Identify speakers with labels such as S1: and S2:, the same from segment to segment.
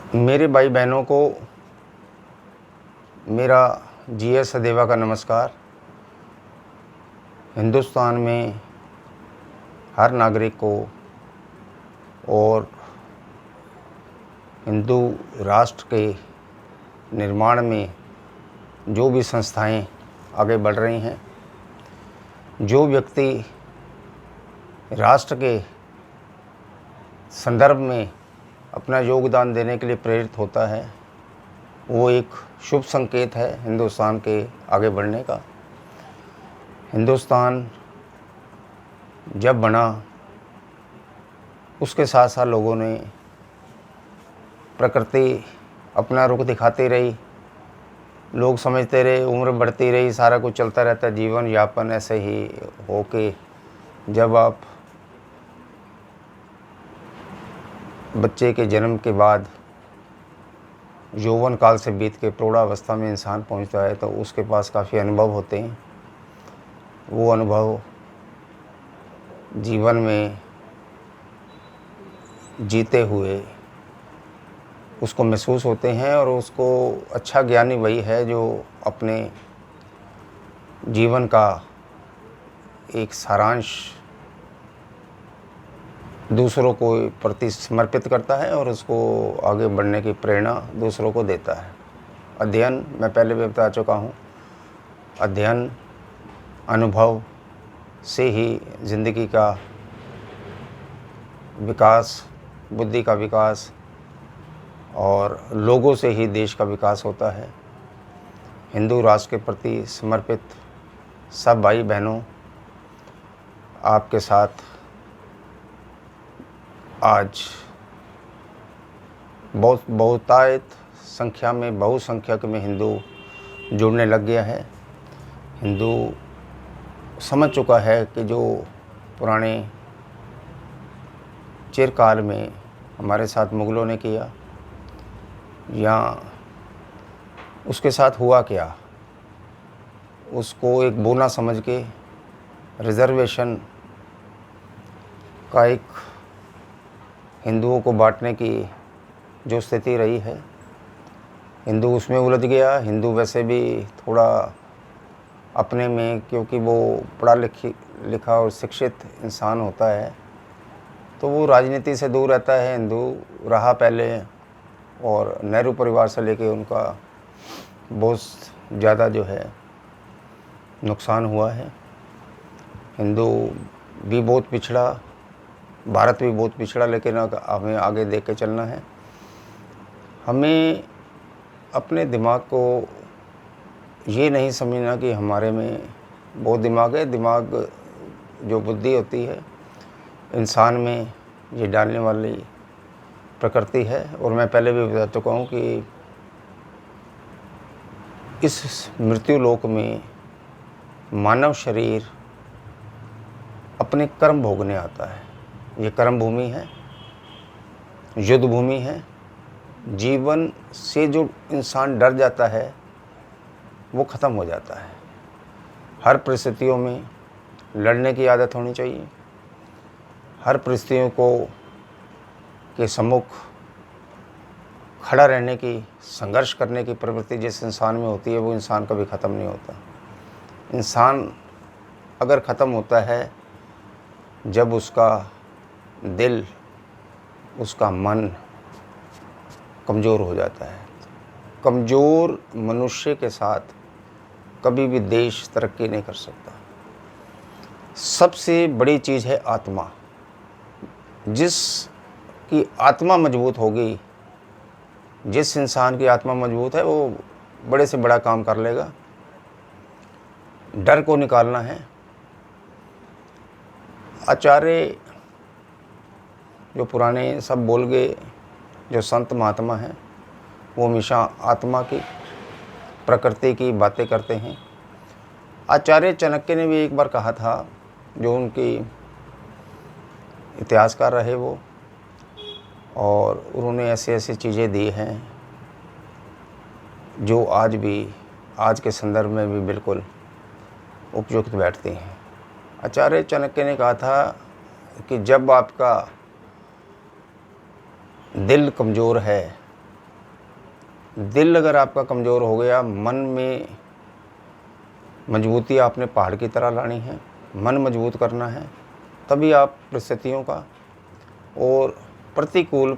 S1: मेरे भाई बहनों को मेरा जी सदैवा का नमस्कार। हिंदुस्तान में हर नागरिक को और हिंदू राष्ट्र के निर्माण में जो भी संस्थाएं आगे बढ़ रही हैं, जो व्यक्ति राष्ट्र के संदर्भ में अपना योगदान देने के लिए प्रेरित होता है, वो एक शुभ संकेत है हिंदुस्तान के आगे बढ़ने का। हिंदुस्तान जब बना उसके साथ साथ लोगों ने प्रकृति अपना रुख दिखाती रही, लोग समझते रहे, उम्र बढ़ती रही, सारा कुछ चलता रहता, जीवन यापन ऐसे ही हो के जब आप बच्चे के जन्म के बाद यौवन काल से बीत के प्रौढ़ावस्था में इंसान पहुंचता है तो उसके पास काफ़ी अनुभव होते हैं। वो अनुभव जीवन में जीते हुए उसको महसूस होते हैं और उसको अच्छा ज्ञानी वही है जो अपने जीवन का एक सारांश दूसरों को प्रति समर्पित करता है और उसको आगे बढ़ने की प्रेरणा दूसरों को देता है। अध्ययन, मैं पहले भी बता चुका हूँ, अध्ययन अनुभव से ही ज़िंदगी का विकास, बुद्धि का विकास और लोगों से ही देश का विकास होता है। हिंदू राष्ट्र के प्रति समर्पित सब भाई बहनों, आपके साथ आज बहुतायत संख्या में, बहुसंख्यक में हिंदू जुड़ने लग गया है। हिंदू समझ चुका है कि जो पुराने चिरकाल में हमारे साथ मुग़लों ने किया या उसके साथ हुआ क्या, उसको एक बोना समझ के रिज़र्वेशन का एक हिंदुओं को बांटने की जो स्थिति रही है, हिंदू उसमें उलझ गया। हिंदू वैसे भी थोड़ा अपने में, क्योंकि वो पढ़ा लिखा और शिक्षित इंसान होता है तो वो राजनीति से दूर रहता है। हिंदू रहा पहले और नेहरू परिवार से लेके उनका बहुत ज़्यादा जो है नुकसान हुआ है। हिंदू भी बहुत पिछड़ा, भारत भी बहुत पिछड़ा, लेकिन हमें आगे देख के चलना है। हमें अपने दिमाग को ये नहीं समझना कि हमारे में बहुत दिमाग है। दिमाग जो बुद्धि होती है इंसान में, ये डालने वाली प्रकृति है। और मैं पहले भी बता चुका हूँ कि इस मृत्यु लोक में मानव शरीर अपने कर्म भोगने आता है। ये कर्म भूमि है, युद्ध भूमि है। जीवन से जो इंसान डर जाता है वो ख़त्म हो जाता है। हर परिस्थितियों में लड़ने की आदत होनी चाहिए। हर परिस्थितियों को के सम्मुख खड़ा रहने की, संघर्ष करने की प्रवृत्ति जिस इंसान में होती है वो इंसान कभी ख़त्म नहीं होता। इंसान अगर ख़त्म होता है जब उसका दिल, उसका मन कमज़ोर हो जाता है। कमज़ोर मनुष्य के साथ कभी भी देश तरक्की नहीं कर सकता। सबसे बड़ी चीज़ है आत्मा। जिसकी आत्मा मजबूत होगी, जिस इंसान की आत्मा मजबूत है वो बड़े से बड़ा काम कर लेगा। डर को निकालना है। आचार्य जो पुराने सब बोल गए, जो संत महात्मा हैं, वो हमेशा आत्मा की, प्रकृति की बातें करते हैं। आचार्य चाणक्य ने भी एक बार कहा था, जो उनकी इतिहासकार रहे वो, और उन्होंने ऐसी ऐसी चीज़ें दी हैं जो आज भी, आज के संदर्भ में भी बिल्कुल उपयुक्त बैठती हैं। आचार्य चाणक्य ने कहा था कि जब आपका दिल कमज़ोर है दिल अगर आपका कमज़ोर हो गया, मन में मजबूती आपने पहाड़ की तरह लानी है, मन मजबूत करना है, तभी आप परिस्थितियों का और प्रतिकूल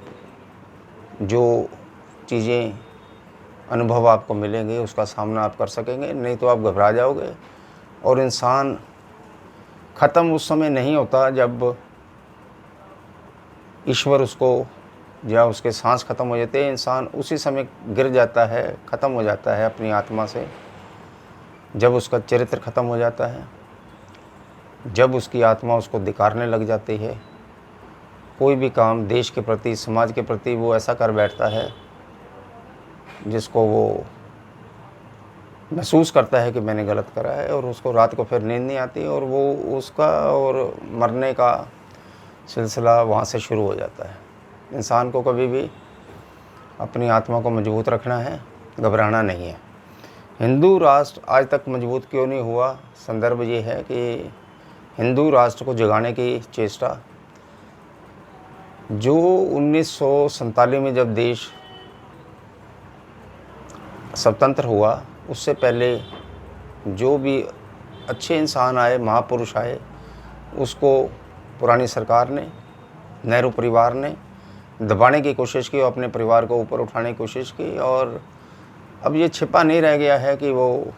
S1: जो चीज़ें अनुभव आपको मिलेंगे उसका सामना आप कर सकेंगे। नहीं तो आप घबरा जाओगे। और इंसान ख़त्म उस समय नहीं होता जब ईश्वर उसको या उसके सांस ख़त्म हो जाते हैं, इंसान उसी समय गिर जाता है, ख़त्म हो जाता है अपनी आत्मा से, जब उसका चरित्र ख़त्म हो जाता है, जब उसकी आत्मा उसको धिक्कारने लग जाती है। कोई भी काम देश के प्रति, समाज के प्रति वो ऐसा कर बैठता है जिसको वो महसूस करता है कि मैंने गलत करा है, और उसको रात को फिर नींद नहीं आती, और वो उसका और मरने का सिलसिला वहाँ से शुरू हो जाता है। इंसान को कभी भी अपनी आत्मा को मजबूत रखना है, घबराना नहीं है। हिंदू राष्ट्र आज तक मजबूत क्यों नहीं हुआ? संदर्भ ये है कि हिंदू राष्ट्र को जगाने की चेष्टा जो 1947 में जब देश स्वतंत्र हुआ, उससे पहले जो भी अच्छे इंसान आए, महापुरुष आए, उसको पुरानी सरकार ने, नेहरू परिवार ने दबाने की कोशिश की और अपने परिवार को ऊपर उठाने की कोशिश की। और अब ये छिपा नहीं रह गया है कि वो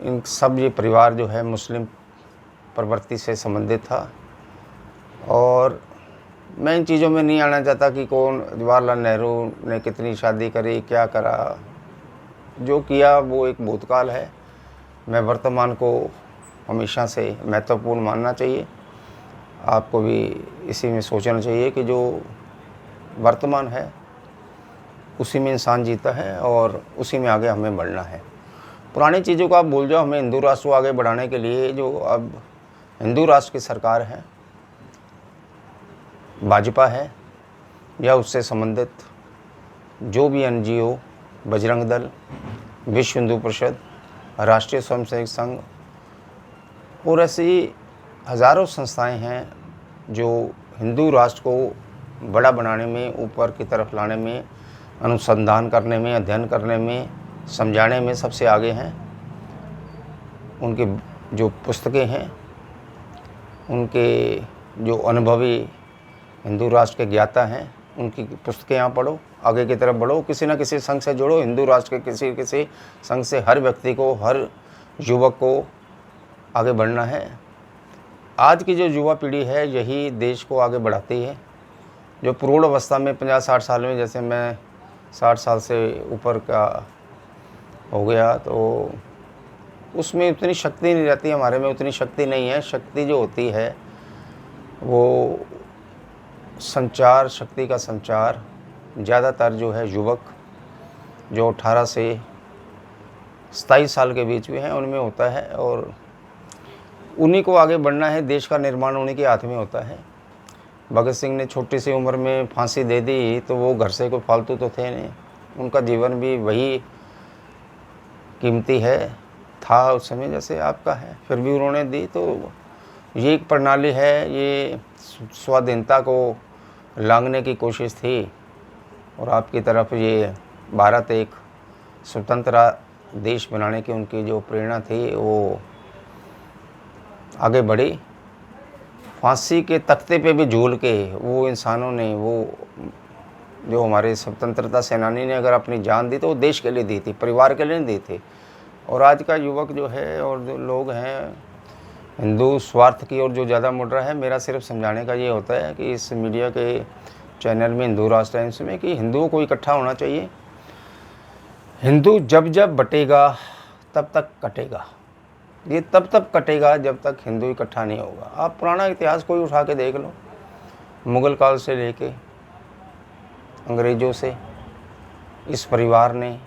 S1: इन सब ये परिवार जो है मुस्लिम प्रवृत्ति से संबंधित था। और मैं इन चीज़ों में नहीं आना चाहता कि कौन जवाहरलाल नेहरू ने कितनी शादी करी, क्या करा। जो किया वो एक भूतकाल है। मैं वर्तमान को हमेशा से महत्वपूर्ण मानना चाहिए। आपको भी इसी में सोचना चाहिए कि जो वर्तमान है उसी में इंसान जीता है और उसी में आगे हमें बढ़ना है। पुरानी चीज़ों को आप भूल जाओ। हमें हिंदू राष्ट्र को आगे बढ़ाने के लिए जो अब हिंदू राष्ट्र की सरकार है, भाजपा है या उससे संबंधित जो भी NGO, बजरंग दल, विश्व हिंदू परिषद, राष्ट्रीय स्वयंसेवक संघ और ऐसी हज़ारों संस्थाएं हैं जो हिंदू राष्ट्र को बड़ा बनाने में, ऊपर की तरफ लाने में, अनुसंधान करने में, अध्ययन करने में, समझाने में सबसे आगे हैं। उनके जो पुस्तकें हैं, उनके जो अनुभवी हिंदू राष्ट्र के ज्ञाता हैं, उनकी पुस्तकें यहाँ पढ़ो, आगे की तरफ बढ़ो, किसी न किसी संघ से जुड़ो। हिंदू राष्ट्र के किसी संघ से हर व्यक्ति को, हर युवक को आगे बढ़ना है। आज की जो युवा पीढ़ी है यही देश को आगे बढ़ाती है। जो प्रौढ़ अवस्था में 50-60 साल में, जैसे मैं 60 साल से ऊपर का हो गया, तो उसमें उतनी शक्ति नहीं रहती। हमारे में उतनी शक्ति नहीं है। शक्ति जो होती है वो संचार, शक्ति का संचार ज़्यादातर जो है युवक जो 18 से 27 साल के बीच में हैं उनमें होता है, और उन्हीं को आगे बढ़ना है। देश का निर्माण उन्हीं के हाथ में होता है। भगत सिंह ने छोटी सी उम्र में फांसी दे दी तो वो घर से कोई फालतू तो थे नहीं, उनका जीवन भी वही कीमती था उस समय जैसे आपका है, फिर भी उन्होंने दी। तो ये एक प्रणाली है, ये स्वाधीनता को लांघने की कोशिश थी, और आपकी तरफ ये भारत एक स्वतंत्र देश बनाने की उनकी जो प्रेरणा थी वो आगे बढ़ी। फांसी के तख्ते पे भी झूल के वो इंसानों ने, वो जो हमारे स्वतंत्रता सेनानी ने अगर अपनी जान दी तो वो देश के लिए दी थी, परिवार के लिए नहीं दी थी। और आज का युवक जो है और जो लोग हैं हिंदू स्वार्थ की ओर जो ज़्यादा मुड़ रहा है, मेरा सिर्फ समझाने का ये होता है कि इस मीडिया के चैनल में, हिंदू राष्ट्र टाइम्स में, कि हिंदुओं को इकट्ठा होना चाहिए। हिंदू जब जब बटेगा तब तक कटेगा। ये तब तक कटेगा जब तक हिंदू इकट्ठा नहीं होगा। आप पुराना इतिहास कोई उठा के देख लो, मुग़ल काल से लेके अंग्रेज़ों से इस परिवार ने,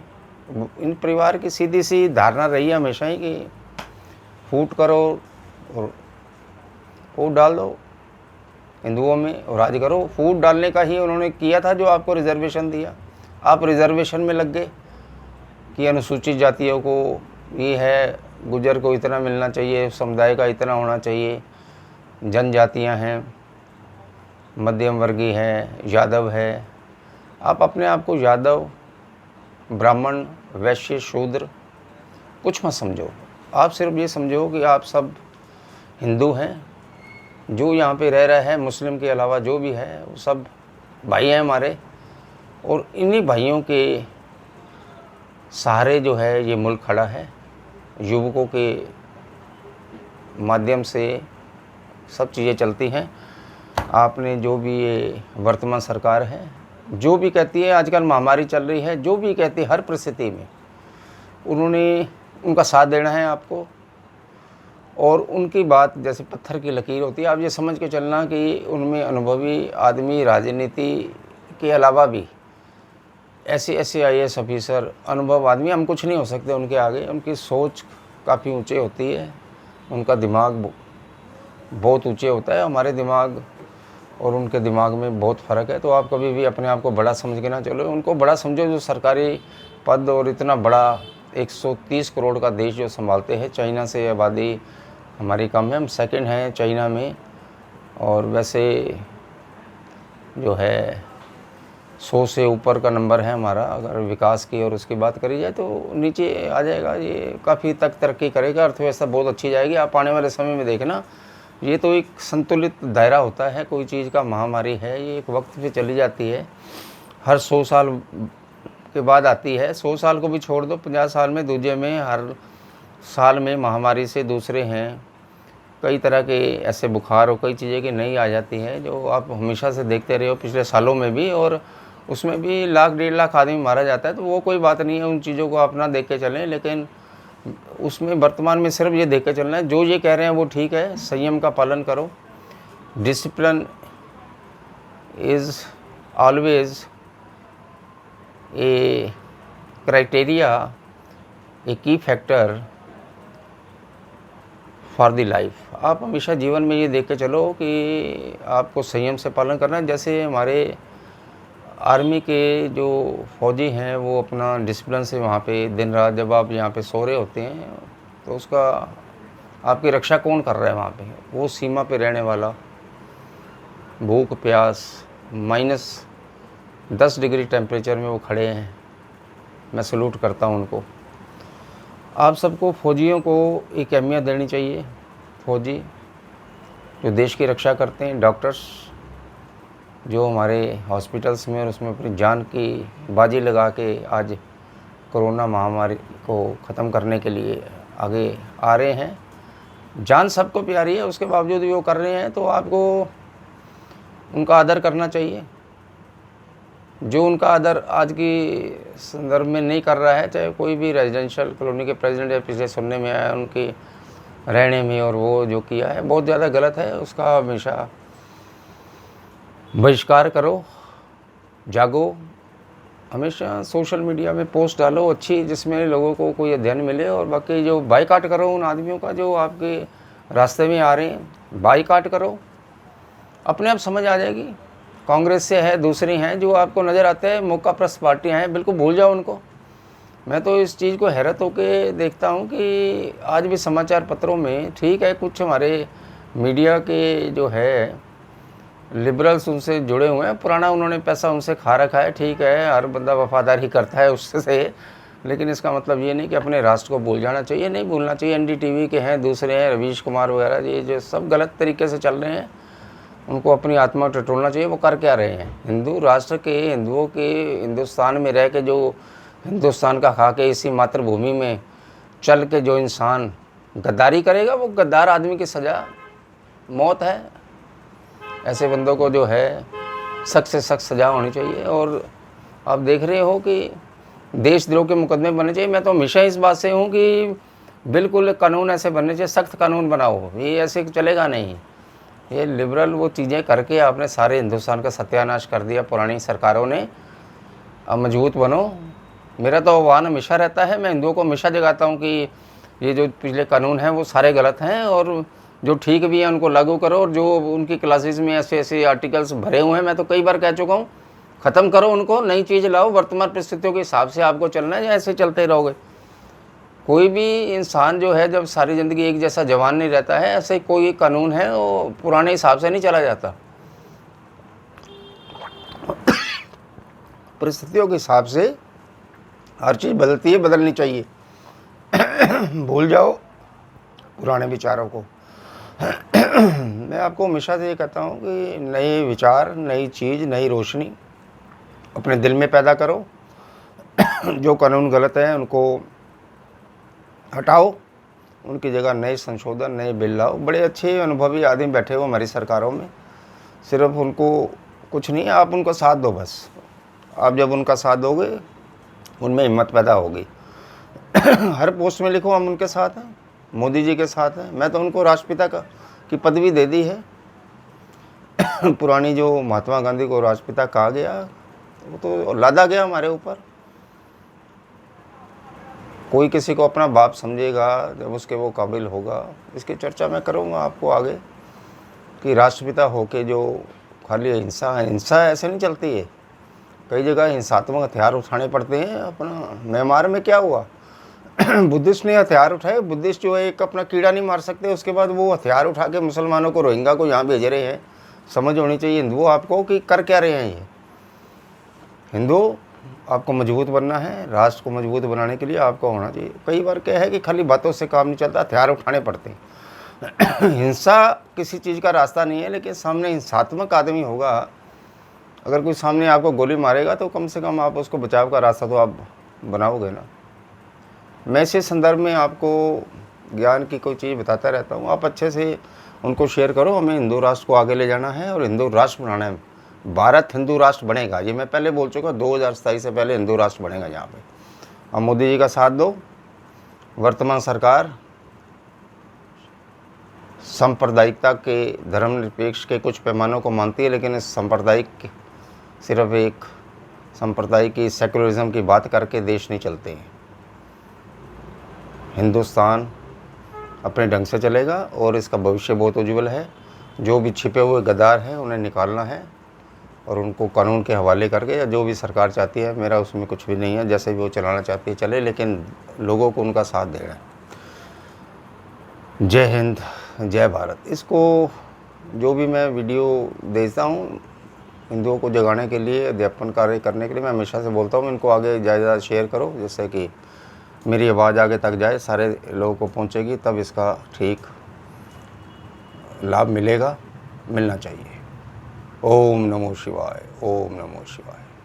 S1: इन परिवार की सीधी सी धारणा रही है हमेशा ही कि फूट करो और फूट डाल दो हिंदुओं में और राज करो। फूट डालने का ही उन्होंने किया था, जो आपको रिजर्वेशन दिया। आप रिजर्वेशन में लग गए कि अनुसूचित जातियों को ये है, गुजर को इतना मिलना चाहिए, समुदाय का इतना होना चाहिए, जनजातियां हैं, मध्यम वर्गीय है, यादव है। आप अपने आप को यादव ब्राह्मण, वैश्य, शूद्र कुछ मत समझो। आप सिर्फ ये समझो कि आप सब हिंदू हैं, जो यहाँ पे रह रहा है मुस्लिम के अलावा जो भी है वो सब भाई हैं हमारे, और इन्हीं भाइयों के सहारे जो है ये मुल्क खड़ा है। युवकों के माध्यम से सब चीज़ें चलती हैं। आपने जो भी ये वर्तमान सरकार है जो भी कहती है, आजकल महामारी चल रही है, जो भी कहती है हर परिस्थिति में उनका साथ देना है आपको, और उनकी बात जैसे पत्थर की लकीर होती है। आप ये समझ के चलना कि उनमें अनुभवी आदमी, राजनीति के अलावा भी ऐसे IAS ऑफिसर, अनुभव आदमी, हम कुछ नहीं हो सकते उनके आगे। उनकी सोच काफ़ी ऊंचे होती है, उनका दिमाग बहुत ऊंचे होता है। हमारे दिमाग और उनके दिमाग में बहुत फ़र्क है। तो आप कभी भी अपने आप को बड़ा समझ के ना चलो, उनको बड़ा समझो जो सरकारी पद और इतना बड़ा 130 करोड़ का देश जो संभालते हैं। चाइना से आबादी हमारी कम है, हम सेकंड हैं चाइना में, और वैसे जो है 100 से ऊपर का नंबर है हमारा। अगर विकास की और उसकी बात करी जाए तो नीचे आ जाएगा, ये काफ़ी तक तरक्की करेगा, अर्थव्यवस्था बहुत अच्छी जाएगी। आप आने वाले समय में देखना, ये तो एक संतुलित दायरा होता है कोई चीज़ का। महामारी है, ये एक वक्त पे चली जाती है, हर 100 साल के बाद आती है। 100 साल को भी छोड़ दो, 50 साल में दूजे में, हर साल में महामारी से दूसरे हैं कई तरह के ऐसे बुखार और कई चीज़ें की नई आ जाती हैं, जो आप हमेशा से देखते रहे हो पिछले सालों में भी, और उसमें भी 1 लाख 1.5 लाख आदमी मारा जाता है। तो वो कोई बात नहीं है, उन चीज़ों को अपना देख के चलें। लेकिन उसमें वर्तमान में सिर्फ ये देख के चलना है, जो ये कह रहे हैं वो ठीक है, संयम का पालन करो। Discipline is always a criteria, a key factor for the life. आप हमेशा जीवन में ये देख के चलो कि आपको संयम से पालन करना है। जैसे हमारे आर्मी के जो फौजी हैं वो अपना डिसिप्लिन से वहाँ पे दिन रात, जब आप यहाँ पे सो रहे होते हैं तो उसका आपकी रक्षा कौन कर रहा है वहाँ पे? वो सीमा पे रहने वाला, भूख प्यास, -10 डिग्री टेम्परेचर में वो खड़े हैं। मैं सलूट करता हूँ उनको। आप सबको, फौजियों को एक अहमियत देनी चाहिए। फौजी जो देश की रक्षा करते हैं, डॉक्टर्स जो हमारे हॉस्पिटल्स में और उसमें अपनी जान की बाजी लगा के आज कोरोना महामारी को ख़त्म करने के लिए आगे आ रहे हैं। जान सबको प्यारी है, उसके बावजूद भी वो कर रहे हैं, तो आपको उनका आदर करना चाहिए। जो उनका आदर आज की संदर्भ में नहीं कर रहा है, चाहे कोई भी रेजिडेंशियल कॉलोनी के प्रेसिडेंट या पिछले सुनने में आया उनके रहने में, और वो जो किया है बहुत ज़्यादा गलत है, उसका हमेशा बहिष्कार करो। जागो, हमेशा सोशल मीडिया में पोस्ट डालो अच्छी, जिसमें लोगों को कोई अध्ययन मिले। और बाकी जो बाइकाट करो उन आदमियों का जो आपके रास्ते में आ रहे हैं, बाइकाट करो, अपने आप समझ आ जाएगी। कांग्रेस से है, दूसरी हैं जो आपको नज़र आते हैं मौका प्रस्त पार्टियाँ हैं, बिल्कुल भूल जाओ उनको। मैं तो इस चीज़ को हैरत होकर देखता हूँ कि आज भी समाचार पत्रों में, ठीक है कुछ हमारे मीडिया के जो है लिबरल्स उनसे जुड़े हुए हैं, पुराना उन्होंने पैसा उनसे खा रखा है, ठीक है, हर बंदा वफादारी करता है उससे, लेकिन इसका मतलब ये नहीं कि अपने राष्ट्र को भूल जाना चाहिए, नहीं भूलना चाहिए। NDTV के हैं, दूसरे हैं, रवीश कुमार वगैरह, ये जो सब गलत तरीके से चल रहे हैं, उनको अपनी आत्मा टटोलना चाहिए। वो कर क्या रहे हैं? हिंदू राष्ट्र के, हिंदुओं के, हिंदुस्तान में रह के, जो हिंदुस्तान का खा के इसी मातृभूमि में चल के जो इंसान गद्दारी करेगा, वो गद्दार आदमी की सज़ा मौत है। ऐसे बंदों को जो है सख्त से सख्त सज़ा होनी चाहिए। और आप देख रहे हो कि देशद्रोह के मुकदमे बनने चाहिए। मैं तो हमेशा इस बात से हूँ कि बिल्कुल कानून ऐसे बनने चाहिए, सख्त कानून बनाओ, ये ऐसे चलेगा नहीं। ये लिबरल वो चीज़ें करके आपने सारे हिंदुस्तान का सत्यानाश कर दिया पुरानी सरकारों ने। अब मजबूत बनो। मेरा तो आह्वान हमेशा रहता है, मैं हिंदुओं को हमेशा जगाता हूँ कि ये जो पिछले कानून हैं वो सारे गलत हैं, और जो ठीक भी हैं उनको लागू करो, और जो उनकी क्लासेस में ऐसे ऐसे आर्टिकल्स भरे हुए हैं, मैं तो कई बार कह चुका हूँ, ख़त्म करो उनको, नई चीज़ लाओ। वर्तमान परिस्थितियों के हिसाब से आपको चलना है, या ऐसे चलते रहोगे? कोई भी इंसान जो है जब सारी ज़िंदगी एक जैसा जवान नहीं रहता है, ऐसे कोई कानून है वो पुराने हिसाब से नहीं चला जाता। परिस्थितियों के हिसाब से हर चीज़ बदलती है, बदलनी चाहिए। भूल जाओ पुराने विचारों को। मैं आपको हमेशा से ये कहता हूँ कि नए विचार, नई चीज़, नई रोशनी अपने दिल में पैदा करो। जो कानून गलत है उनको हटाओ, उनकी जगह नए संशोधन, नए बिल लाओ। बड़े अच्छे अनुभवी आदमी बैठे हो हमारी सरकारों में, सिर्फ उनको कुछ नहीं, आप उनका साथ दो बस। आप जब उनका साथ दोगे उनमें हिम्मत पैदा होगी। हर पोस्ट में लिखो हम उनके साथ हैं, मोदी जी के साथ हैं। मैं तो उनको राष्ट्रपिता की पदवी दे दी है। पुरानी जो महात्मा गांधी को राष्ट्रपिता कहा गया, वो तो लादा गया हमारे ऊपर। कोई किसी को अपना बाप समझेगा जब उसके वो काबिल होगा। इसकी चर्चा मैं करूँगा आपको आगे कि राष्ट्रपिता होके जो खाली हिंसा ऐसे नहीं चलती है। कई जगह हिंसात्मक हथियार उठाने पड़ते हैं। अपना म्यांमार में क्या हुआ, बुद्धिस्ट ने हथियार उठाए। बुद्धिस्ट जो है एक अपना कीड़ा नहीं मार सकते, उसके बाद वो हथियार उठा के मुसलमानों को, रोहिंग्या को यहाँ भेज रहे हैं। समझ होनी चाहिए हिंदुओं आपको कि कर क्या रहे हैं ये। हिंदू आपको मजबूत बनना है, राष्ट्र को मजबूत बनाने के लिए आपको होना चाहिए। कई बार क्या है कि खाली बातों से काम नहीं चलता, हथियार उठाने पड़ते हैं। हिंसा किसी चीज़ का रास्ता नहीं है, लेकिन सामने हिंसात्मक आदमी होगा, अगर कोई सामने आपको गोली मारेगा तो कम से कम आप उसको बचाव का रास्ता तो आप बनाओगे ना। मैं इसी संदर्भ में आपको ज्ञान की कोई चीज़ बताता रहता हूँ, आप अच्छे से उनको शेयर करो। हमें हिंदू राष्ट्र को आगे ले जाना है और हिंदू राष्ट्र बनाना है। भारत हिंदू राष्ट्र बनेगा, ये मैं पहले बोल चुका, 2027 से पहले हिंदू राष्ट्र बनेगा यहाँ पे। अब मोदी जी का साथ दो। वर्तमान सरकार सांप्रदायिकता के, धर्मनिरपेक्ष के कुछ पैमानों को मानती है, लेकिन इस सांप्रदायिक सिर्फ एक सांप्रदायिक की, सेकुलरिज्म की बात करके देश नहीं चलते हैं। हिंदुस्तान अपने ढंग से चलेगा और इसका भविष्य बहुत उज्जवल है। जो भी छिपे हुए गद्दार हैं उन्हें निकालना है और उनको कानून के हवाले करके, या जो भी सरकार चाहती है, मेरा उसमें कुछ भी नहीं है, जैसे भी वो चलाना चाहती है चले, लेकिन लोगों को उनका साथ देना है। जय हिंद, जय भारत। इसको जो भी मैं वीडियो देता हूँ हिंदुओं को जगाने के लिए, अध्यापन कार्य करने के लिए, मैं हमेशा से बोलता हूँ इनको आगे ज़्यादा शेयर करो, जिससे कि मेरी आवाज़ आगे तक जाए, सारे लोगों को पहुँचेगी, तब इसका ठीक लाभ मिलेगा, मिलना चाहिए। ओम नमो शिवाय, ओम नमो शिवाय।